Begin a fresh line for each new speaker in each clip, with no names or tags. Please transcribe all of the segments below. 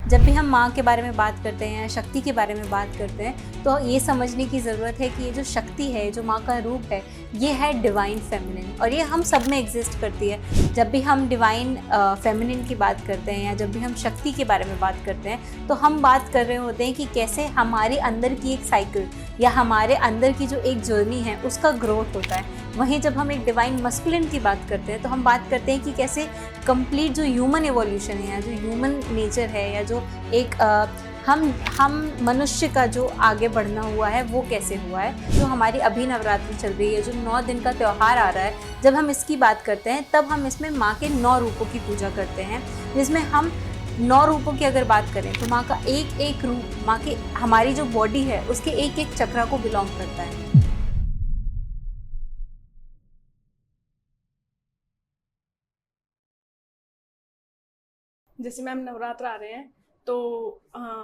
जब भी हम माँ के बारे में बात करते हैं या शक्ति के बारे में बात करते हैं तो ये समझने की ज़रूरत है कि ये जो शक्ति है, जो माँ का रूप है, ये है डिवाइन फेमिनिन और ये हम सब में एग्जिस्ट करती है। जब भी हम डिवाइन फेमिनिन की बात करते हैं या जब भी हम शक्ति के बारे में बात करते हैं तो हम बात कर रहे होते हैं कि कैसे हमारे अंदर की एक साइकिल या हमारे अंदर की जो एक जर्नी है उसका ग्रोथ होता है। वहीं जब हम एक डिवाइन मस्कुलिन की बात करते हैं तो हम बात करते हैं कि कैसे कंप्लीट जो ह्यूमन एवोल्यूशन है या जो ह्यूमन नेचर है या जो एक हम मनुष्य का जो आगे बढ़ना हुआ है वो कैसे हुआ है। जो हमारी अभी नवरात्रि चल रही है, जो 9 दिन का त्यौहार आ रहा है, जब हम इसकी बात करते हैं तब हम इसमें माँ के 9 रूपों की पूजा करते हैं, जिसमें हम 9 रूपों की अगर बात करें तो माँ का एक एक रूप माँ के हमारी जो बॉडी है उसके एक एक चक्रा को बिलोंग करता है।
जैसे मैम नवरात्र आ रहे हैं तो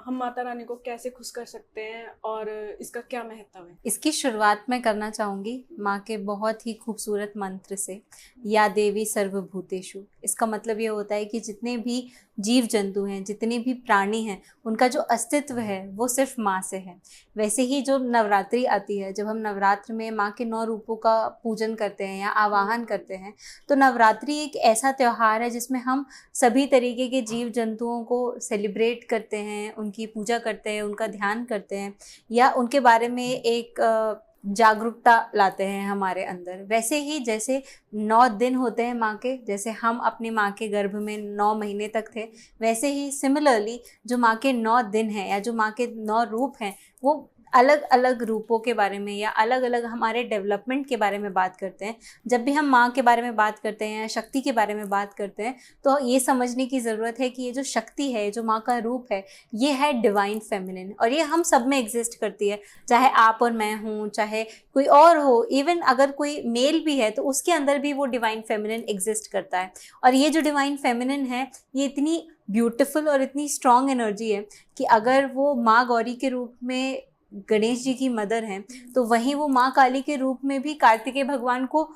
हम माता रानी को कैसे खुश कर सकते हैं और इसका क्या महत्व है?
इसकी शुरुआत मैं करना चाहूँगी माँ के बहुत ही खूबसूरत मंत्र से, या देवी सर्वभूतेषु। इसका मतलब ये होता है कि जितने भी जीव जंतु हैं, जितने भी प्राणी हैं, उनका जो अस्तित्व है वो सिर्फ माँ से है। वैसे ही जो नवरात्रि आती है, जब हम नवरात्र में माँ के 9 रूपों का पूजन करते हैं या आवाहन करते हैं, तो नवरात्रि एक ऐसा त्यौहार है जिसमें हम सभी तरीके के जीव जंतुओं को सेलिब्रेट करते हैं, उनकी पूजा करते हैं, उनका ध्यान करते हैं या उनके बारे में एक जागरूकता लाते हैं हमारे अंदर। वैसे ही जैसे 9 दिन होते हैं माँ के, जैसे हम अपनी माँ के गर्भ में 9 महीने तक थे, वैसे ही सिमिलरली जो माँ के 9 दिन हैं या जो माँ के 9 रूप हैं वो अलग अलग रूपों के बारे में या अलग अलग हमारे डेवलपमेंट के बारे में बात करते हैं। जब भी हम माँ के बारे में बात करते हैं या शक्ति के बारे में बात करते हैं तो ये समझने की ज़रूरत है कि ये जो शक्ति है, जो माँ का रूप है, ये है डिवाइन फेमिनिन और ये हम सब में एग्जिस्ट करती है। चाहे आप और मैं हूँ, चाहे कोई और हो, इवन अगर कोई मेल भी है तो उसके अंदर भी वो डिवाइन फेमिनिन एग्जिस्ट करता है। और ये जो डिवाइन फेमिनिन है ये इतनी ब्यूटीफुल और इतनी स्ट्रॉन्ग एनर्जी है कि अगर वो माँ गौरी के रूप में गणेश जी की मदर हैं तो वहीं वो माँ काली के रूप में भी कार्तिकेय भगवान को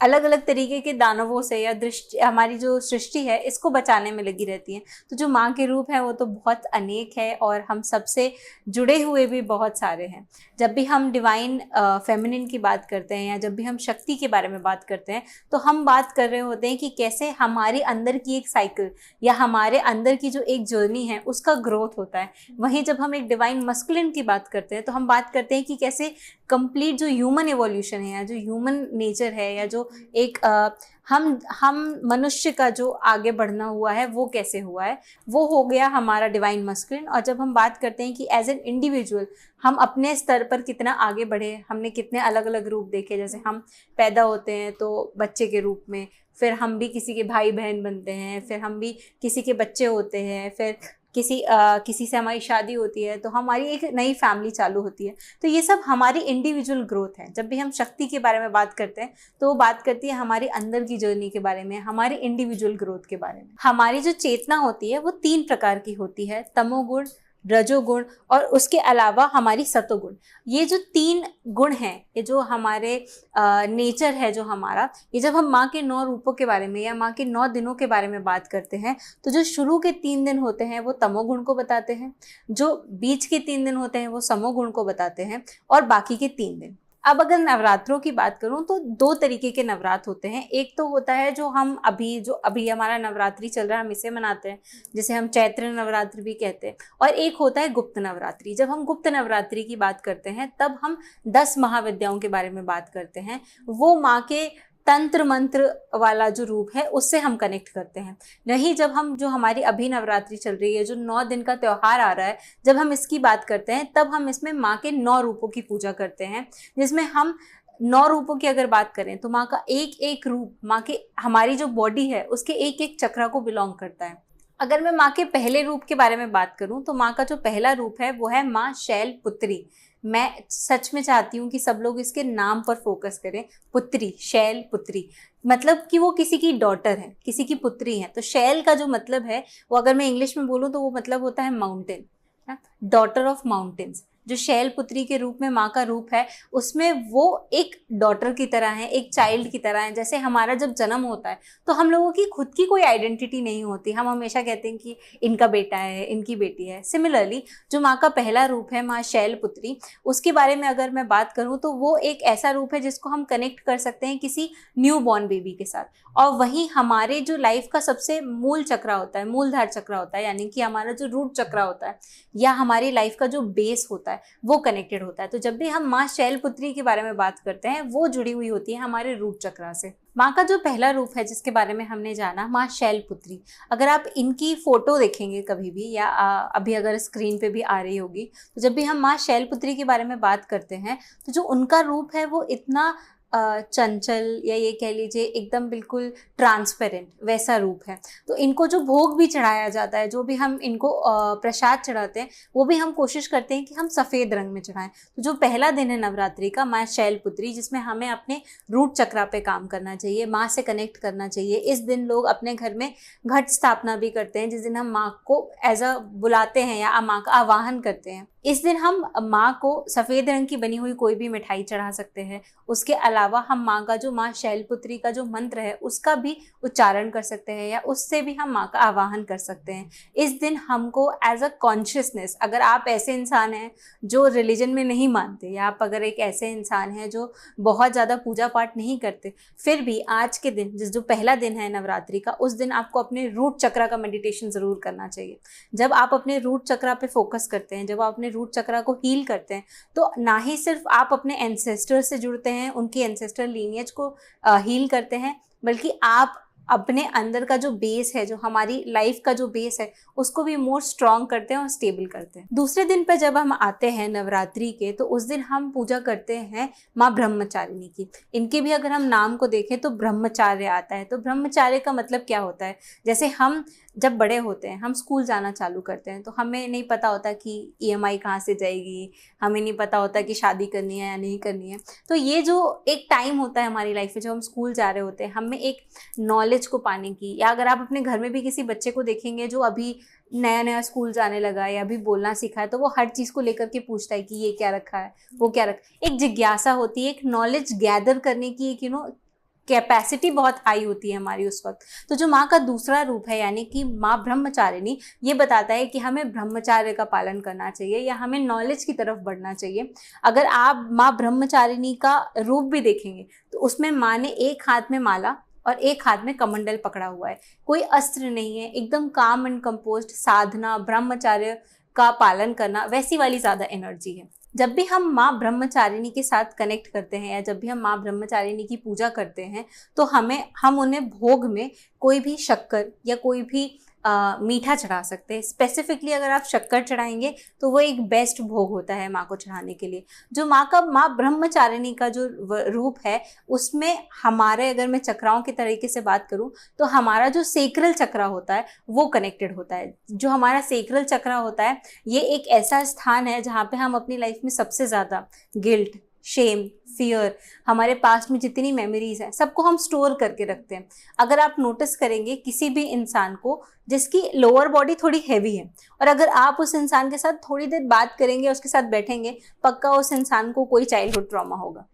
अलग अलग तरीके के दानवों से या दृष्टि हमारी जो सृष्टि है इसको बचाने में लगी रहती हैं। तो जो माँ के रूप है वो तो बहुत अनेक है और हम सबसे जुड़े हुए भी बहुत सारे हैं। जब भी हम डिवाइन फेमिनिन की बात करते हैं या जब भी हम शक्ति के बारे में बात करते हैं तो हम बात कर रहे होते हैं कि कैसे हमारे अंदर की एक साइकिल या हमारे अंदर की जो एक जर्नी है उसका ग्रोथ होता है। वहीं जब हम एक डिवाइन मस्कुलिन की बात करते हैं तो हम बात करते हैं कि कैसे कंप्लीट जो ह्यूमन एवोल्यूशन है या जो ह्यूमन नेचर है या जो एक हम मनुष्य का जो आगे बढ़ना हुआ है वो कैसे हुआ है, वो हो गया हमारा डिवाइन मस्कुलिन। और जब हम बात करते हैं कि एज एन इंडिविजुअल हम अपने स्तर पर कितना आगे बढ़े, हमने कितने अलग अलग रूप देखे, जैसे हम पैदा होते हैं तो बच्चे के रूप में, फिर हम भी किसी के भाई बहन बनते हैं, फिर हम भी किसी के बच्चे होते हैं, फिर किसी से हमारी शादी होती है तो हमारी एक नई फैमिली चालू होती है। तो ये सब हमारी इंडिविजुअल ग्रोथ है। जब भी हम शक्ति के बारे में बात करते हैं तो वो बात करती है हमारी अंदर की जर्नी के बारे में, हमारी इंडिविजुअल ग्रोथ के बारे में। हमारी जो चेतना होती है वो 3 प्रकार की होती है, तमोगुण, रजोगुण और उसके अलावा हमारी सतोगुण। ये जो 3 गुण हैं, ये जो हमारे नेचर है जो हमारा, ये जब हम माँ के 9 रूपों के बारे में या माँ के 9 दिनों के बारे में बात करते हैं तो जो शुरू के 3 दिन होते हैं वो तमोगुण को बताते हैं, जो बीच के 3 दिन होते हैं वो समोगुण को बताते हैं और बाकी के 3 दिन। अब अगर नवरात्रों की बात करूं तो 2 तरीके के नवरात्र होते हैं। एक तो होता है जो अभी हमारा नवरात्रि चल रहा है हम इसे मनाते हैं, जिसे हम चैत्र नवरात्रि भी कहते हैं, और एक होता है गुप्त नवरात्रि। जब हम गुप्त नवरात्रि की बात करते हैं तब हम 10 महाविद्याओं के बारे में बात करते हैं। वो माँ के तंत्र मंत्र वाला जो रूप है उससे हम कनेक्ट करते हैं। नहीं, जब हम जो हमारी अभी नवरात्रि चल रही है, जो 9 दिन का त्यौहार आ रहा है, जब हम इसकी बात करते हैं तब हम इसमें माँ के 9 रूपों की पूजा करते हैं, जिसमें हम 9 रूपों की अगर बात करें तो माँ का एक एक रूप माँ के हमारी जो बॉडी है उसके एक एक चक्रा को बिलोंग करता है। अगर मैं माँ के पहले रूप के बारे में बात करूं तो माँ का जो पहला रूप है वो है माँ शैलपुत्री। मैं सच में चाहती हूँ कि सब लोग इसके नाम पर फोकस करें, पुत्री, शैलपुत्री, मतलब कि वो किसी की डॉटर है, किसी की पुत्री है। तो शैल का जो मतलब है वो अगर मैं इंग्लिश में बोलूँ तो वो मतलब होता है माउंटेन, डॉटर ऑफ माउंटेन्स। जो शैलपुत्री के रूप में माँ का रूप है, उसमें वो एक डॉटर की तरह है, एक चाइल्ड की तरह है। जैसे हमारा जब जन्म होता है तो हम लोगों की खुद की कोई आइडेंटिटी नहीं होती, हम हमेशा कहते हैं कि इनका बेटा है, इनकी बेटी है। सिमिलरली जो माँ का पहला रूप है माँ शैलपुत्री, उसके बारे में अगर मैं बात करूँ तो वो एक ऐसा रूप है जिसको हम कनेक्ट कर सकते हैं किसी न्यू बॉर्न बेबी के साथ। और वहीं हमारे जो लाइफ का सबसे मूल चक्र होता है, मूलधार चक्र होता है, यानी कि हमारा जो रूट चक्र होता है या हमारी लाइफ का जो बेस होता है वो कनेक्टेड होता है। तो जब भी हम माँ शैलपुत्री के बारे में बात करते हैं वो जुड़ी हुई होती है हमारे रूट चक्र से। माँ का जो पहला रूप है जिसके बारे में हमने जाना, माँ शैलपुत्री, अगर आप इनकी फोटो देखेंगे कभी भी या अभी अगर स्क्रीन पे भी आ रही होगी, तो जब भी हम माँ शैलपुत्री के बारे में बात करते हैं तो जो उनका रूप है वो इतना चंचल या ये कह लीजिए एकदम बिल्कुल ट्रांसपेरेंट वैसा रूप है। तो इनको जो भोग भी चढ़ाया जाता है, जो भी हम इनको प्रसाद चढ़ाते हैं, वो भी हम कोशिश करते हैं कि हम सफ़ेद रंग में चढ़ाएं। तो जो पहला दिन है नवरात्रि का माँ शैलपुत्री, जिसमें हमें अपने रूट चक्रा पे काम करना चाहिए, माँ से कनेक्ट करना चाहिए। इस दिन लोग अपने घर में घट स्थापना भी करते हैं, जिस दिन हम माँ को एज अ बुलाते हैं या माँ का आवाहन करते हैं। इस दिन हम माँ को सफ़ेद रंग की बनी हुई कोई भी मिठाई चढ़ा सकते हैं। उसके अलावा हम माँ का जो माँ शैलपुत्री का जो मंत्र है उसका भी उच्चारण कर सकते हैं या उससे भी हम माँ का आवाहन कर सकते हैं। इस दिन हमको एज अ कॉन्शियसनेस, अगर आप ऐसे इंसान हैं जो रिलीजन में नहीं मानते या आप अगर एक ऐसे इंसान हैं जो बहुत ज़्यादा पूजा पाठ नहीं करते, फिर भी आज के दिन जो पहला दिन है नवरात्रि का, उस दिन आपको अपने रूट चक्रा का मेडिटेशन ज़रूर करना चाहिए। जब आप अपने रूट चक्रा पे फोकस करते हैं, जब आप अपने रूट चक्रा को हील करते हैं, तो ना ही सिर्फ आप अपने एंसेस्टर से जुड़ते हैं, उनकी एंसेस्टर लीनियज को हील करते हैं, बल्कि आप अपने अंदर का जो बेस है, जो हमारी लाइफ का जो बेस है, उसको भी मोर स्ट्रॉन्ग करते हैं और स्टेबल करते हैं। दूसरे दिन पर जब हम आते हैं नवरात्रि के, तो उस दिन हम पूजा करते हैं माँ ब्रह्मचारिणी की। इनके भी अगर हम नाम को देखें तो ब्रह्मचार्य आता है। तो ब्रह्मचार्य का मतलब क्या होता है? जैसे हम जब बड़े होते हैं, हम स्कूल जाना चालू करते हैं, तो हमें नहीं पता होता कि EMI कहाँ से जाएगी, हमें नहीं पता होता कि शादी करनी है या नहीं करनी है। तो ये जो एक टाइम होता है हमारी लाइफ में जब हम स्कूल जा रहे होते हैं, हमें एक नॉलेज को पाने की, या अगर आप अपने घर में भी किसी बच्चे को देखेंगे जो अभी नया नया स्कूल जाने लगा है या अभी बोलना सीखा है, तो वो हर चीज़ को लेकर के पूछता है कि ये क्या रखा है, वो क्या रखा। एक जिज्ञासा होती है, एक नॉलेज गैदर करने की एक कैपेसिटी बहुत हाई होती है हमारी उस वक्त। तो जो माँ का दूसरा रूप है यानी कि माँ ब्रह्मचारिणी, ये बताता है कि हमें ब्रह्मचार्य का पालन करना चाहिए या हमें नॉलेज की तरफ बढ़ना चाहिए। अगर आप माँ ब्रह्मचारिणी का रूप भी देखेंगे तो उसमें माँ ने एक हाथ में माला और एक हाथ में कमंडल पकड़ा हुआ है, कोई अस्त्र नहीं है, एकदम काम एंड कंपोज्ड साधना, ब्रह्मचार्य का पालन करना, वैसी वाली ज़्यादा एनर्जी है। जब भी हम माँ ब्रह्मचारिणी के साथ कनेक्ट करते हैं या जब भी हम माँ ब्रह्मचारिणी की पूजा करते हैं, तो हम उन्हें भोग में कोई भी शक्कर या कोई भी मीठा चढ़ा सकते हैं। स्पेसिफिकली अगर आप शक्कर चढ़ाएंगे तो वो एक बेस्ट भोग होता है माँ को चढ़ाने के लिए। जो माँ ब्रह्मचारिणी का जो रूप है, उसमें हमारे, अगर मैं चक्राओं के तरीके से बात करूँ, तो हमारा जो सेक्रल चक्रा होता है वो कनेक्टेड होता है। जो हमारा सेक्रल चक्रा होता है, ये एक ऐसा स्थान है जहाँ पे हम अपनी लाइफ में सबसे ज़्यादा गिल्ट, शेम, फियर, हमारे पास्ट में जितनी मेमोरीज हैं, सबको हम स्टोर करके रखते हैं। अगर आप नोटिस करेंगे किसी भी इंसान को जिसकी लोअर बॉडी थोड़ी हैवी है, और अगर आप उस इंसान के साथ थोड़ी देर बात करेंगे, उसके साथ बैठेंगे, पक्का उस इंसान को कोई चाइल्डहुड ट्रॉमा होगा।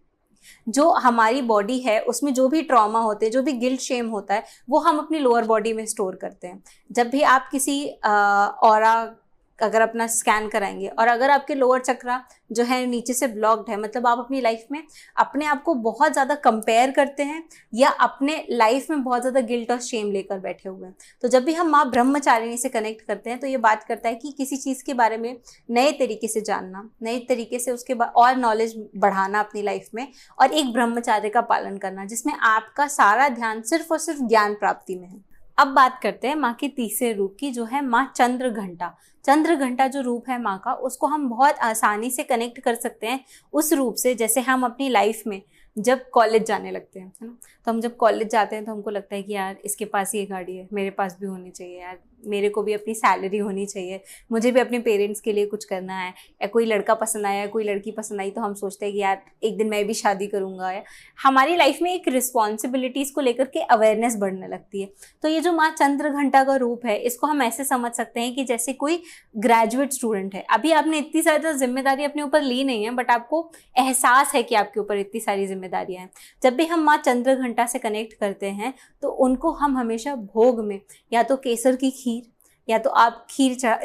जो हमारी बॉडी है उसमें जो भी ट्रॉमा होते हैं, जो भी गिल्ट शेम होता है, वो हम अपनी लोअर बॉडी में स्टोर करते हैं। जब भी आप किसी ऑरा अगर अपना स्कैन कराएंगे और अगर आपके लोअर चक्रा जो है नीचे से ब्लॉक्ड है, मतलब आप अपनी लाइफ में अपने आप को बहुत ज़्यादा कंपेयर करते हैं या अपने लाइफ में बहुत ज़्यादा गिल्ट और शेम लेकर बैठे हुए हैं। तो जब भी हम माँ ब्रह्मचारिणी से कनेक्ट करते हैं तो ये बात करता है कि किसी चीज़ के बारे में नए तरीके से जानना, नए तरीके से उसके बाद और नॉलेज बढ़ाना अपनी लाइफ में, और एक ब्रह्मचार्य का पालन करना जिसमें आपका सारा ध्यान सिर्फ और सिर्फ ज्ञान प्राप्ति में है। अब बात करते हैं माँ के तीसरे रूप की, जो है माँ चंद्र घंटा। चंद्र घंटा जो रूप है माँ का, उसको हम बहुत आसानी से कनेक्ट कर सकते हैं उस रूप से, जैसे हम अपनी लाइफ में जब कॉलेज जाने लगते हैं, है ना, तो हम जब कॉलेज जाते हैं तो हमको लगता है कि यार इसके पास ये गाड़ी है, मेरे पास भी होनी चाहिए यार, मेरे को भी अपनी सैलरी होनी चाहिए, मुझे भी अपने पेरेंट्स के लिए कुछ करना है, या कोई लड़का पसंद आया, कोई लड़की पसंद आई, तो हम सोचते हैं कि यार एक दिन मैं भी शादी करूँगा। या हमारी लाइफ में एक रिस्पॉन्सिबिलिटीज़ को लेकर के अवेयरनेस बढ़ने लगती है। तो ये जो माँ चंद्रघंटा का रूप है, इसको हम ऐसे समझ सकते हैं कि जैसे कोई ग्रेजुएट स्टूडेंट है, अभी आपने इतनी सारी जिम्मेदारी अपने ऊपर ली नहीं है, बट आपको एहसास है कि आपके ऊपर इतनी सारी जिम्मेदारियां हैं। जब भी हम माँ चंद्रघंटा से कनेक्ट करते हैं तो उनको हम हमेशा भोग में या तो केसर की खीर, या तो आप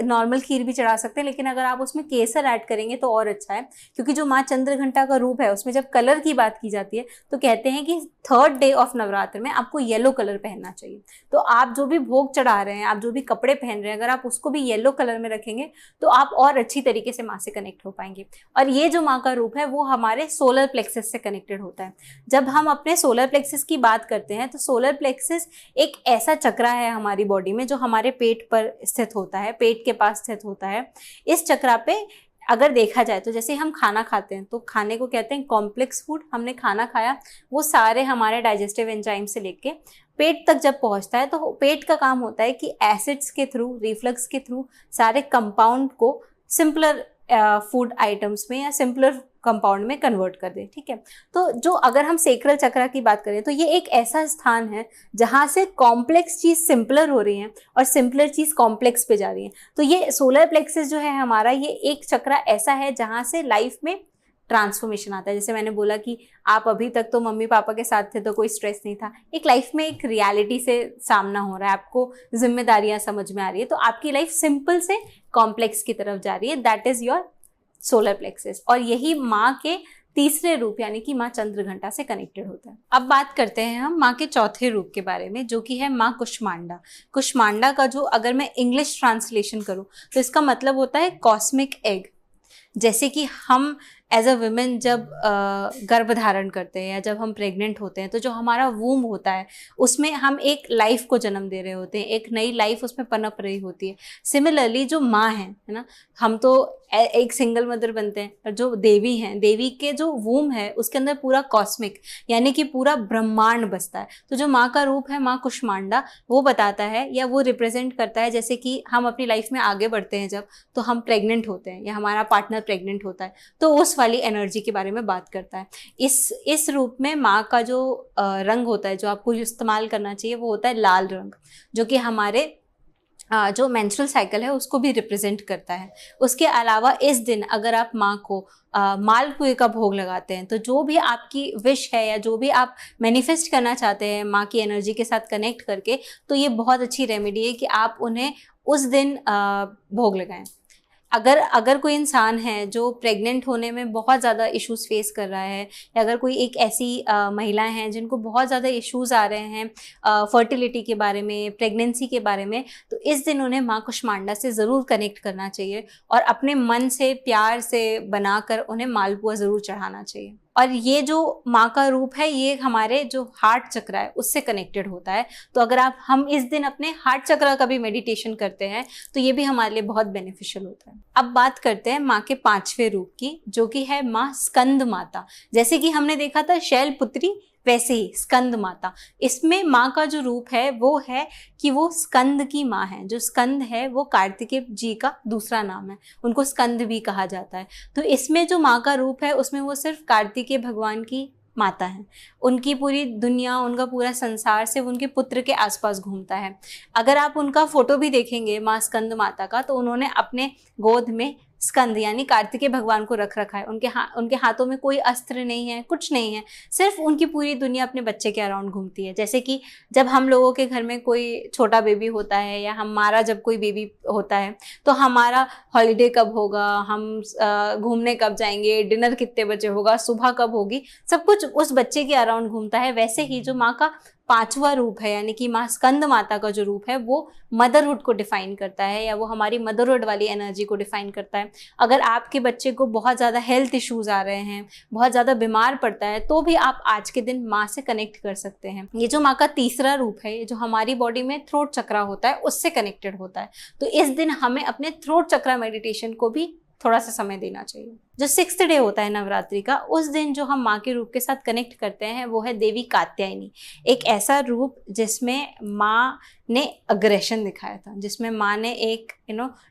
नॉर्मल खीर भी चढ़ा सकते हैं, लेकिन अगर आप उसमें केसर ऐड करेंगे तो और अच्छा है, क्योंकि जो माँ चंद्रघंटा का रूप है उसमें जब कलर की बात की जाती है तो कहते हैं कि 3rd डे ऑफ नवरात्र में आपको येलो कलर पहनना चाहिए। तो आप जो भी भोग चढ़ा रहे हैं, आप जो भी कपड़े पहन रहे हैं, अगर आप उसको भी येलो कलर में रखेंगे तो आप और अच्छी तरीके से माँ से कनेक्ट हो पाएंगे। और ये जो माँ का रूप है वो हमारे सोलर प्लेक्सस से कनेक्टेड होता है। जब हम अपने सोलर प्लेक्सस की बात करते हैं तो सोलर प्लेक्सस एक ऐसा चक्रा है हमारी बॉडी में जो हमारे पेट पर स्थित होता है, पेट के पास स्थित होता है। इस चक्रा पे अगर देखा जाए तो जैसे हम खाना खाते हैं तो खाने को कहते हैं कॉम्प्लेक्स फूड। हमने खाना खाया, वो सारे हमारे डाइजेस्टिव एंजाइम से लेके पेट तक जब पहुंचता है तो पेट का काम होता है कि एसिड्स के थ्रू, रिफ्लक्स के थ्रू सारे कंपाउंड को सिंपलर फूड आइटम्स में या सिंपलर कंपाउंड में कन्वर्ट कर दे। ठीक है, तो जो अगर हम सेक्रल चक्रा की बात करें तो ये एक ऐसा स्थान है जहाँ से कॉम्प्लेक्स चीज़ सिंपलर हो रही है और सिंपलर चीज़ कॉम्प्लेक्स पे जा रही है। तो ये सोलर प्लेक्सस जो है हमारा, ये एक चक्रा ऐसा है जहाँ से लाइफ में ट्रांसफॉर्मेशन आता है। जैसे मैंने बोला कि आप अभी तक तो मम्मी पापा के साथ थे तो कोई स्ट्रेस नहीं था, एक लाइफ में एक रियलिटी से सामना हो रहा है, आपको जिम्मेदारियां समझ में आ रही है, तो आपकी लाइफ सिंपल से कॉम्प्लेक्स की तरफ जा रही है। That is your solar plexus. और यही माँ के तीसरे रूप यानी कि माँ चंद्रघंटा से कनेक्टेड होता है। अब बात करते हैं हम माँ के चौथे रूप के बारे में, जो कि है माँ कुष्मांडा। कुष्मांडा का जो अगर मैं इंग्लिश ट्रांसलेशन करूँ तो इसका मतलब होता है कॉस्मिक एग। जैसे कि हम एज अ वुमेन जब गर्भ धारण करते हैं या जब हम प्रेग्नेंट होते हैं तो जो हमारा वूम होता है उसमें हम एक लाइफ को जन्म दे रहे होते हैं, एक नई लाइफ उसमें पनप रही होती है। सिमिलरली जो माँ है ना, हम तो एक सिंगल मदर बनते हैं, और जो देवी हैं, देवी के जो वूम है उसके अंदर पूरा कॉस्मिक यानी कि पूरा ब्रह्मांड बसता है। तो जो माँ का रूप है माँ कुष्मांडा, वो बताता है या वो रिप्रेजेंट करता है जैसे कि हम अपनी लाइफ में आगे बढ़ते हैं जब, तो हम प्रेग्नेंट होते हैं या हमारा पार्टनर प्रेग्नेंट होता है, तो उस वाली एनर्जी के बारे में बात करता है। इस रूप में माँ का जो रंग होता है जो आपको इस्तेमाल करना चाहिए वो होता है लाल रंग, जो कि हमारे जो मेंस्ट्रुअल साइकिल है उसको भी रिप्रेजेंट करता है। उसके अलावा इस दिन अगर आप माँ को मालपुए का भोग लगाते हैं तो जो भी आपकी विश है या जो भी आप मैनिफेस्ट करना चाहते हैं माँ की एनर्जी के साथ कनेक्ट करके, तो ये बहुत अच्छी रेमेडी है कि आप उन्हें उस दिन भोग लगाएं। अगर कोई इंसान है जो प्रेग्नेंट होने में बहुत ज़्यादा इश्यूज फेस कर रहा है, या अगर कोई एक ऐसी महिलाएं हैं जिनको बहुत ज़्यादा इश्यूज आ रहे हैं फर्टिलिटी के बारे में, प्रेगनेंसी के बारे में, तो इस दिन उन्हें माँ कुष्मांडा से ज़रूर कनेक्ट करना चाहिए और अपने मन से प्यार से बनाकर उन्हें मालपुआ ज़रूर चढ़ाना चाहिए। और ये जो माँ का रूप है ये हमारे जो हार्ट चक्र है उससे कनेक्टेड होता है। तो अगर हम इस दिन अपने हार्ट चक्र का भी मेडिटेशन करते हैं तो ये भी हमारे लिए बहुत बेनिफिशियल होता है। अब बात करते हैं माँ के पांचवें रूप की, जो कि है माँ स्कंद माता। जैसे कि हमने देखा था शैलपुत्री, वैसे ही स्कंद माता, इसमें माँ का जो रूप है वो है कि वो स्कंद की माँ है। जो स्कंद है वो कार्तिकेय जी का दूसरा नाम है, उनको स्कंद भी कहा जाता है। तो इसमें जो माँ का रूप है उसमें वो सिर्फ कार्तिकेय भगवान की माता है। उनकी पूरी दुनिया, उनका पूरा संसार सिर्फ उनके पुत्र के आसपास घूमता है। अगर आप उनका फोटो भी देखेंगे माँ स्कंद माता का, तो उन्होंने अपने गोद में स्कंद यानी कार्तिकेय भगवान को रख रखा है। उनके हाथों में कोई अस्त्र नहीं है, कुछ नहीं है, सिर्फ उनकी पूरी दुनिया अपने बच्चे के अराउंड घूमती है। जैसे कि जब हम लोगों के घर में कोई छोटा बेबी होता है या हमारा जब कोई बेबी होता है तो हमारा हॉलीडे कब होगा, हम घूमने कब जाएंगे, डिनर कितने बजे होगा, सुबह कब होगी, सब कुछ उस बच्चे के अराउंड घूमता है। वैसे ही जो माँ का पांचवा रूप है यानी कि माँ स्कंद माता का जो रूप है वो मदरहुड को डिफाइन करता है, या वो हमारी मदरहुड वाली एनर्जी को डिफाइन करता है। अगर आपके बच्चे को बहुत ज़्यादा हेल्थ इश्यूज आ रहे हैं, बहुत ज़्यादा बीमार पड़ता है, तो भी आप आज के दिन माँ से कनेक्ट कर सकते हैं। ये जो माँ का तीसरा रूप है, ये जो हमारी बॉडी में थ्रोट चक्रा होता है उससे कनेक्टेड होता है। तो इस दिन हमें अपने थ्रोट चक्रा मेडिटेशन को भी थोड़ा सा समय देना चाहिए। जो 6th डे होता है नवरात्रि का, उस दिन जो हम माँ के रूप के साथ कनेक्ट करते हैं वो है देवी कात्यायनी। एक ऐसा रूप जिसमें माँ ने अग्रेशन दिखाया था, जिसमें माँ ने एक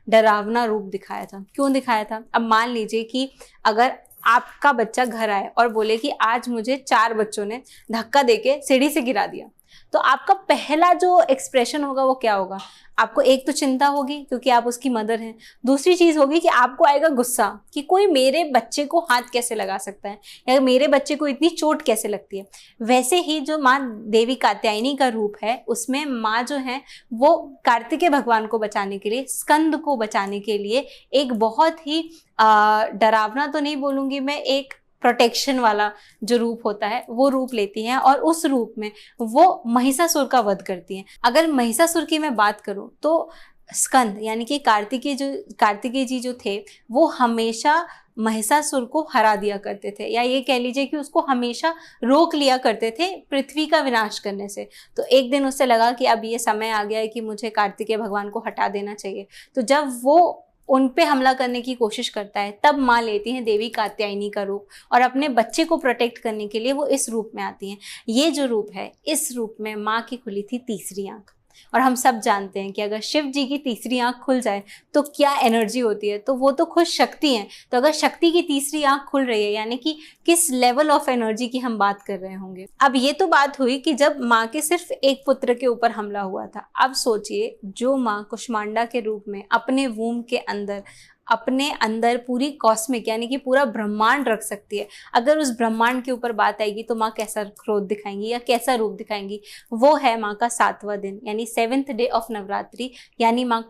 डरावना रूप दिखाया था। क्यों दिखाया था? अब मान लीजिए कि अगर आपका बच्चा घर आए और बोले कि आज मुझे 4 बच्चों ने धक्का देके सीढ़ी से गिरा दिया, तो आपका पहला जो एक्सप्रेशन होगा वो क्या होगा? आपको एक तो चिंता होगी क्योंकि आप उसकी मदर हैं, दूसरी चीज होगी कि आपको आएगा गुस्सा कि कोई मेरे बच्चे को हाथ कैसे लगा सकता है, या मेरे बच्चे को इतनी चोट कैसे लगती है। वैसे ही जो माँ देवी कात्यायनी का रूप है, उसमें माँ जो है वो कार्तिकेय भगवान को बचाने के लिए, स्कंद को बचाने के लिए एक बहुत ही डरावना तो नहीं बोलूंगी मैं, एक प्रोटेक्शन वाला जो रूप होता है वो रूप लेती हैं, और उस रूप में वो महिषासुर का वध करती हैं। अगर महिषासुर की मैं बात करूं तो स्कंद यानी कि कार्तिकेय जी जो थे वो हमेशा महिषासुर को हरा दिया करते थे, या ये कह लीजिए कि उसको हमेशा रोक लिया करते थे पृथ्वी का विनाश करने से। तो एक दिन उससे लगा कि अब ये समय आ गया है कि मुझे कार्तिकेय भगवान को हटा देना चाहिए। तो जब वो उन पे हमला करने की कोशिश करता है, तब माँ लेती हैं देवी कात्यायनी का रूप, और अपने बच्चे को प्रोटेक्ट करने के लिए वो इस रूप में आती हैं। ये जो रूप है, इस रूप में माँ की खुली थी तीसरी आंख, और हम सब जानते हैं कि अगर शिव जी की तीसरी आंख खुल जाए तो क्या एनर्जी होती है, तो वो तो खुद शक्ति है। तो अगर शक्ति की तीसरी आंख खुल रही है, यानी कि किस लेवल ऑफ एनर्जी की हम बात कर रहे होंगे। अब ये तो बात हुई कि जब माँ के सिर्फ एक पुत्र के ऊपर हमला हुआ था। अब सोचिए, जो माँ कुष्मांडा के रूप में अपने वूम के अंदर, अपने अंदर पूरी कॉस्मिक यानी कि पूरा ब्रह्मांड रख सकती है, अगर उस ब्रह्मांड के ऊपर बात आएगी तो माँ कैसा क्रोध दिखाएंगी या कैसा रूप दिखाएंगी? वो है माँ का 7वां दिन, यानी 7th डे ऑफ नवरात्रि, यानी माँ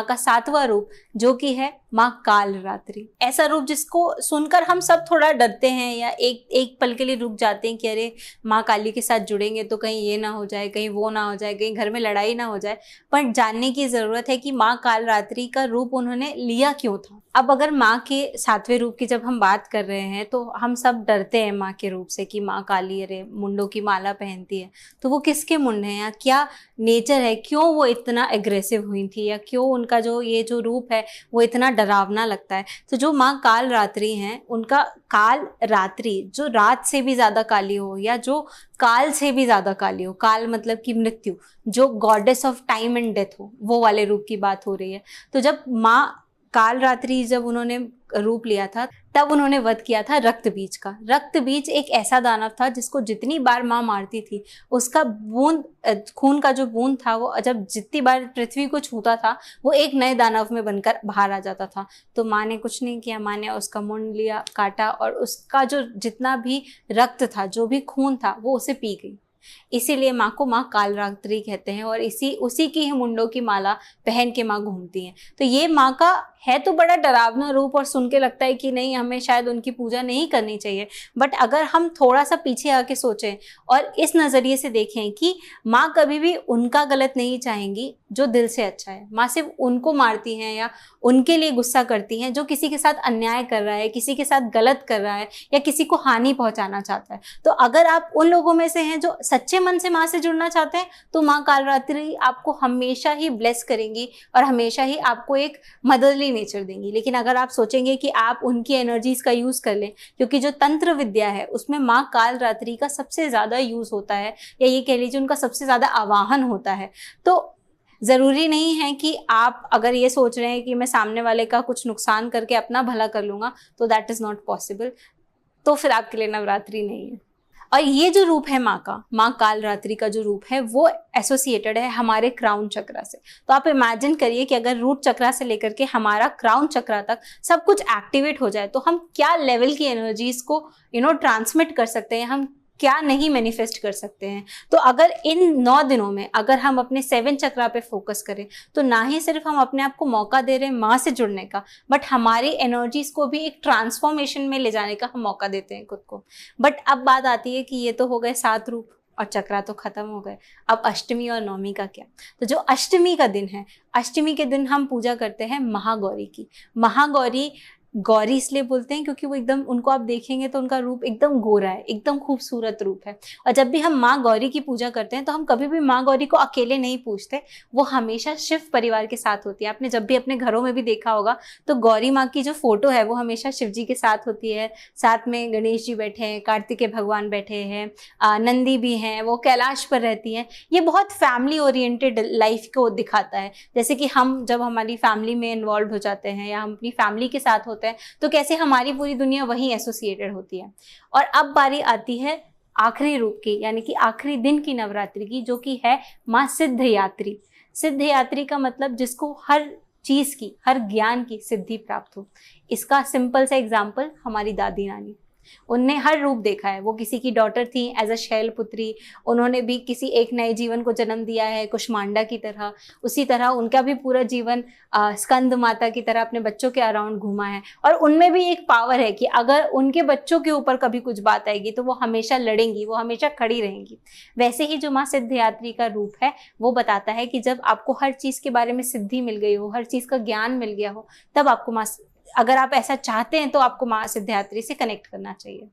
का 7वां रूप, जो कि है माँ काल रात्रि। ऐसा रूप जिसको सुनकर हम सब थोड़ा डरते हैं या एक पल के लिए रुक जाते हैं कि अरे माँ काली के साथ जुड़ेंगे तो कहीं ये ना हो जाए, कहीं वो ना हो जाए, कहीं घर में लड़ाई ना हो जाए। पर जानने की जरूरत है कि माँ काल रात्रि का रूप उन्होंने लिया क्यों था। अब अगर माँ के 7वें रूप की जब हम बात कर रहे हैं तो हम सब डरते हैं माँ के रूप से कि माँ काली अरे मुंडों की माला पहनती है, तो वो किसके मुंड हैं या क्या नेचर है, क्यों वो इतना एग्रेसिव हुई थी, या क्यों उनका जो ये जो रूप है वो इतना डरावना लगता है। तो जो माँ काल रात्रि हैं, उनका काल रात्रि जो रात से भी ज्यादा काली हो, या जो काल से भी ज्यादा काली हो, काल मतलब कि मृत्यु, जो goddess of time and death हो, वो वाले रूप की बात हो रही है। तो जब माँ काल रात्रि जब उन्होंने रूप लिया था, तब उन्होंने वध किया था रक्त बीज का। रक्त बीज एक ऐसा दानव था जिसको जितनी बार माँ मारती थी, उसका बूंद खून का जो बूंद था वो जब जितनी बार पृथ्वी को छूता था वो एक नए दानव में बनकर बाहर आ जाता था। तो माँ ने कुछ नहीं किया, माँ ने उसका मुंड लिया, काटा, और उसका जो जितना भी रक्त था, जो भी खून था, वो उसे पी गई। इसीलिए माँ को माँ कालरात्रि कहते हैं, और उसी की ही मुंडों की माला पहन के माँ घूमती हैं। तो ये माँ का है तो बड़ा डरावना रूप, और सुन के लगता है कि नहीं, हमें शायद उनकी पूजा नहीं करनी चाहिए। बट अगर हम थोड़ा सा पीछे आके सोचें और इस नज़रिए से देखें कि माँ कभी भी उनका गलत नहीं चाहेंगी जो दिल से अच्छा है। माँ सिर्फ उनको मारती हैं या उनके लिए गुस्सा करती हैं जो किसी के साथ अन्याय कर रहा है, किसी के साथ गलत कर रहा है, या किसी को हानि पहुंचाना चाहता है। तो अगर आप उन लोगों में से हैं जो सच्चे मन से माँ से जुड़ना चाहते हैं, तो माँ कालरात्रि आपको हमेशा ही ब्लेस करेंगी और हमेशा ही आपको एक मदरली नेचर देंगी। लेकिन अगर आप सोचेंगे कि आप उनकी एनर्जीज का यूज कर लें, क्योंकि जो तंत्र विद्या है उसमें माँ कालरात्रि का सबसे ज्यादा यूज होता है, या ये कह लीजिए उनका सबसे ज्यादा आवाहन होता है। तो जरूरी नहीं है कि आप अगर ये सोच रहे हैं कि मैं सामने वाले का कुछ नुकसान करके अपना भला कर लूंगा, तो दैट इज नॉट पॉसिबल। तो फिर आपके लिए नवरात्रि नहीं है। और ये जो रूप है माँ का, माँ कालरात्रि का जो रूप है, वो एसोसिएटेड है हमारे क्राउन चक्रा से। तो आप इमेजिन करिए कि अगर रूट चक्रा से लेकर के हमारा क्राउन चक्रा तक सब कुछ एक्टिवेट हो जाए, तो हम क्या लेवल की एनर्जीज को ट्रांसमिट कर सकते हैं, हम क्या नहीं मैनिफेस्ट कर सकते हैं। तो अगर इन 9 दिनों में अगर हम अपने 7 चक्रा पे फोकस करें, तो ना ही सिर्फ हम अपने आप को मौका दे रहे हैं माँ से जुड़ने का, बट हमारी एनर्जीज को भी एक ट्रांसफॉर्मेशन में ले जाने का हम मौका देते हैं खुद को। बट अब बात आती है कि ये तो हो गए 7 रूप और चक्रा तो खत्म हो गए, अब अष्टमी और नवमी का क्या? तो जो अष्टमी का दिन है, अष्टमी के दिन हम पूजा करते हैं महागौरी की। महागौरी गौरी इसलिए बोलते हैं क्योंकि वो एकदम, उनको आप देखेंगे तो उनका रूप एकदम गोरा है, एकदम खूबसूरत रूप है। और जब भी हम माँ गौरी की पूजा करते हैं तो हम कभी भी माँ गौरी को अकेले नहीं पूजते, वो हमेशा शिव परिवार के साथ होती है। आपने जब भी अपने घरों में भी देखा होगा तो गौरी माँ की जो फोटो है वो हमेशा शिव जी के साथ होती है, साथ में गणेश जी बैठे हैं, कार्तिकेय भगवान बैठे हैं, नंदी भी हैं, वो कैलाश पर रहती हैं। ये बहुत फैमिली ओरिएंटेड लाइफ को दिखाता है। जैसे कि हम जब हमारी फैमिली में इन्वॉल्व हो जाते हैं या हम अपनी फैमिली के साथ होते हैं तो कैसे हमारी पूरी दुनिया वहीं एसोसिएटेड होती है। और अब बारी आती है आखिरी रूप की, यानी कि आखिरी दिन की नवरात्रि की, जो कि है माँ सिद्धयात्री। सिद्धयात्री का मतलब जिसको हर चीज की, हर ज्ञान की सिद्धि प्राप्त हो। इसका सिंपल सा एग्जाम्पल हमारी दादी नानी, उनने हर रूप देखा है। वो किसी की डॉटर थी एज अ शैलपुत्री, उन्होंने भी किसी एक नए जीवन को जन्म दिया है कुष्मांडा की तरह। उसी तरह उनका भी पूरा जीवन स्कंद माता की तरह अपने बच्चों के अराउंड घूमा है। और उनमें भी एक पावर है कि अगर उनके बच्चों के ऊपर कभी कुछ बात आएगी तो वो हमेशा लड़ेंगी, वो हमेशा खड़ी रहेंगी। वैसे ही जो माँ सिद्धयात्री का रूप है वो बताता है कि जब आपको हर चीज़ के बारे में सिद्धि मिल गई हो, हर चीज़ का ज्ञान मिल गया हो, तब आपको माँ, अगर आप ऐसा चाहते हैं तो आपको माँ सिद्धयात्री से कनेक्ट करना चाहिए।